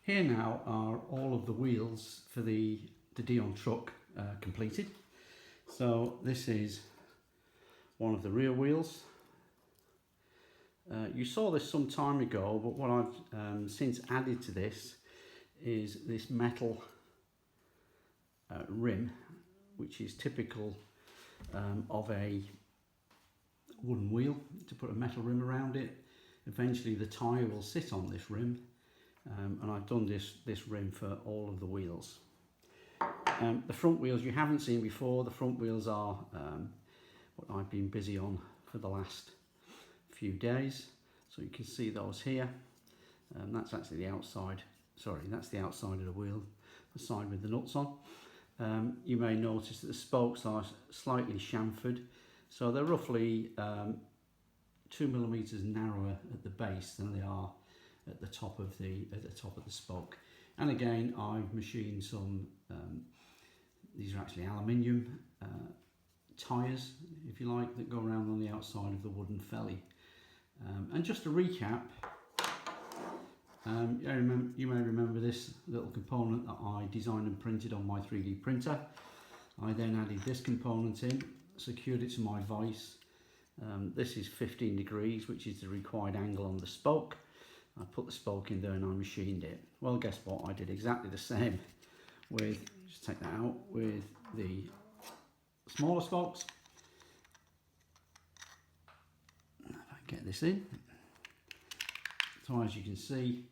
Here now are all of the wheels for the Dion Truck completed. So this is one of the rear wheels. You saw this some time ago, but what I've since added to this is this metal rim, which is typical of a wooden wheel, to put a metal rim around it. Eventually the tyre will sit on this rim, and I've done this rim for all of the wheels. The front wheels you haven't seen before. The front wheels are what I've been busy on for the last few days, so you can see those here. That's actually the outside, sorry, that's the outside of the wheel, the side with the nuts on. You may notice that the spokes are slightly chamfered, so they're roughly 2 millimeters narrower at the base than they are at the top of the spoke. And again, I've machined some. These are actually aluminium tyres, if you like, that go around on the outside of the wooden felly. And just to recap, you may remember this little component that I designed and printed on my 3D printer. I then added this component in, secured it to my vise. This is 15 degrees, which is the required angle on the spoke. I put the spoke in there and I machined it. Well, guess what? I did exactly the same with, just take that out, with the smaller spokes. If I get this in. So as you can see,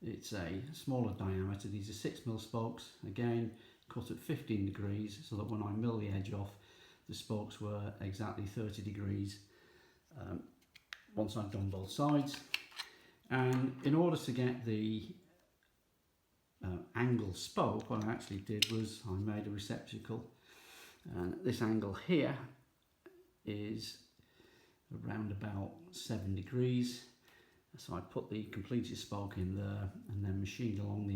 it's a smaller diameter. These are 6mm spokes, again cut at 15 degrees, so that when I mill the edge off, the spokes were exactly 30 degrees once I've done both sides. And in order to get the angle spoke, what I actually did was I made a receptacle, and this angle here is around about 7 degrees. So I put the completed spoke in there and then machined along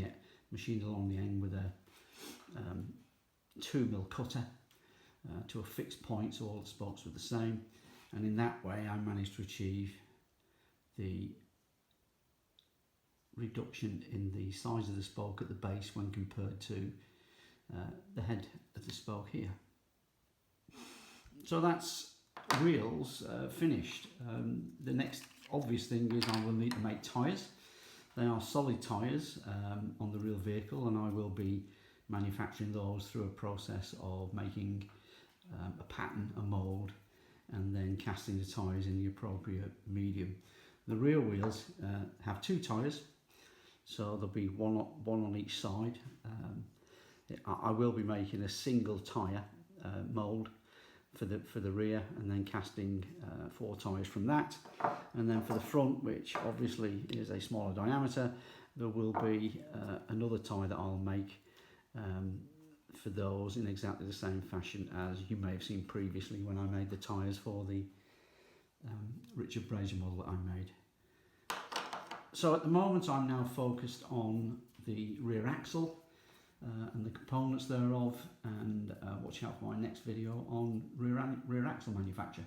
the end with a 2mm cutter to a fixed point, so all the spokes were the same. And in that way I managed to achieve the reduction in the size of the spoke at the base when compared to the head of the spoke here. So that's wheels finished. The next obvious thing is I will need to make tyres. They are solid tyres on the real vehicle, and I will be manufacturing those through a process of making a pattern, a mould, and then casting the tyres in the appropriate medium. The rear wheels have 2 tyres, so there'll be one on each side. I will be making a single tyre mould for the rear, and then casting 4 tyres from that. And then for the front, which obviously is a smaller diameter, there will be another tyre that I'll make for those in exactly the same fashion as you may have seen previously when I made the tyres for the Richard Brazier model that I made. So at the moment I'm now focused on the rear axle and the components thereof, and watch out for my next video on rear axle manufacture.